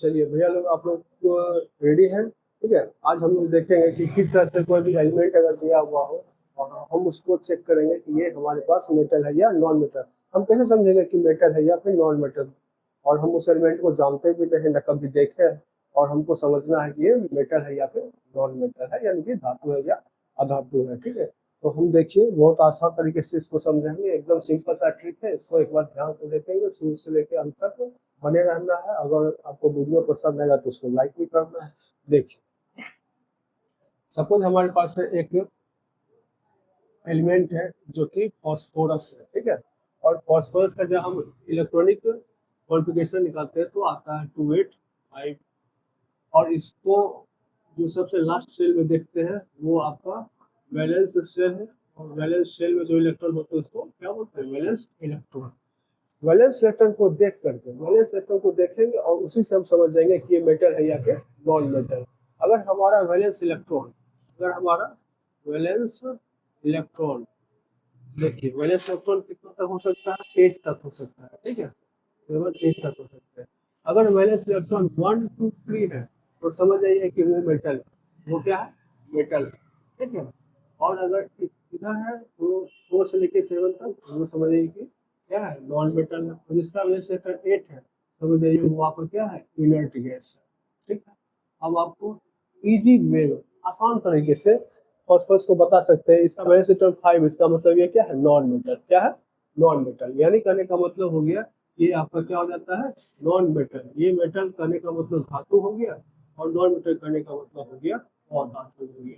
चलिए भैया लोग, आप लोग रेडी हैं? ठीक है, आज हम लोग देखेंगे कि किस तरह से कोई भी एलिमेंट अगर दिया हुआ हो और हम उसको चेक करेंगे कि ये हमारे पास मेटल है या नॉन मेटल। हम कैसे समझेंगे कि मेटल है या फिर नॉन मेटल? और हम उस एलिमेंट को जानते भी नहीं, न कभी देखे हैं, और हमको समझना है कि ये मेटल है या फिर नॉन मेटल है, यानी कि धातु है या अधातु है। ठीक है, तो हम देखिए बहुत आसान तरीके से इसको समझेंगे। एकदम सिंपल सा ट्रिक है, इसको एक बार ध्यान से देखेंगे शुरू से लेकर अंत तक बने रहना है। अगर आपको वीडियो पसंद आएगा तो उसको लाइक भी करना है। देखिए, सपोज हमारे पास है एक एलिमेंट है जो कि फॉस्फोरस है। ठीक है, और फॉस्फोरस का जब हम इलेक्ट्रॉनिक कॉन्फ़िगरेशन निकालते हैं तो आता है 285। और इसको जो सबसे लास्ट सेल में देखते हैं वो आपका वैलेंस सेल है। और वैलेंस सेल में जो इलेक्ट्रॉन होते हैं उसको क्या बोलते हैं? Valence electron. वैलेंस इलेक्ट्रॉन को देख करके, वैलेंस इलेक्ट्रॉन को देखेंगे और उसी से हम समझ जाएंगे कि ये मेटल है या फिर नॉन मेटल। अगर हमारा वैलेंस इलेक्ट्रॉन, अगर हमारा वैलेंस इलेक्ट्रॉन, देखिए वैलेंस इलेक्ट्रॉन कितना तक हो सकता है? 8 तक हो सकता है। ठीक है, केवल 8 तक हो सकता है। अगर वैलेंस इलेक्ट्रॉन 1 2 3 है तो समझ जाइए कि वो मेटल है। वो क्या है? मेटल। ठीक है, और अगर इधर है तो 4 से लेकर 7 तक वो समझ जाइए कि क्या है? नॉन मेटल है। और जिसका वैलेंस इलेक्ट्रॉन 8 है समझ जाइए वो आपका क्या है? इनर्ट गैस है। ठीक है, अब आपको इजी वे में आसान तरीके से फॉस्फोरस को बता सकते हैं। इसका वैलेंस इलेक्ट्रॉन 5, इसका मतलब ये क्या है? Non metal. क्या है? Non metal. यानी कहने का मतलब हो गया ये आपका क्या हो जाता है? Non metal. ये मेटल करने का मतलब धातु हो गया, और नॉन मेटल करने का मतलब हो गया अधातु हो गया।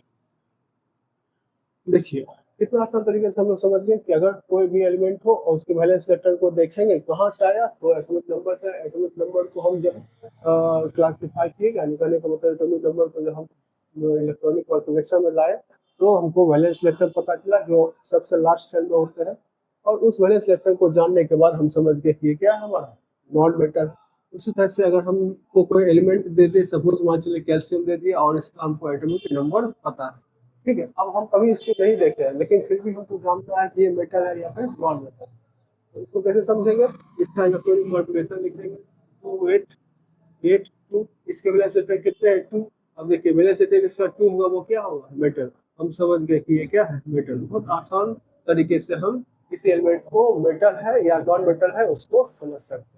देखिए कितना आसान तरीके से हम लोग समझ गए कि अगर कोई भी एलिमेंट हो और उसके वैलेंस इलेक्ट्रॉन को देखेंगे कहाँ से आया, तो एटॉमिक नंबर से। एटॉमिक नंबर को हम जब क्लासिफाई किएगा, निकालने का मतलब एटॉमिक नंबर को जब हम इलेक्ट्रॉनिक कॉन्फ़िगरेशन में लाए तो हमको वैलेंस इलेक्ट्रॉन पता चला जो सबसे लास्ट सेल में होते हैं। और उस वैलेंस इलेक्ट्रॉन को जानने के बाद हम समझ गए कि ये क्या है? हमारा नॉन मेटल। इसी तरह से अगर हमको कोई एलिमेंट दे दे, सपोज मान चलिए कैल्शियम दे दिया और इसका हमको एटॉमिक नंबर पता है। ठीक है, अब हम कभी इसको नहीं देखे हैं लेकिन फिर भी हमको जानता है कि ये मेटल है या फिर नॉन मेटल। तो इसको कैसे समझेंगे? इसका इलेक्ट्रॉनिक कॉन्फ़िगरेशन लिखेंगे 288 इसके वैलेंस इलेक्ट्रॉन कितने हैं? 2। अब देखिए वैलेंस इलेक्ट्रॉन इसका 2 होगा, वो क्या होगा? मेटल। हम समझ गए कि ये क्या है? मेटल। बहुत आसान तरीके से हम किसी एलिमेंट को मेटल है या नॉन मेटल है उसको समझ सकते हैं।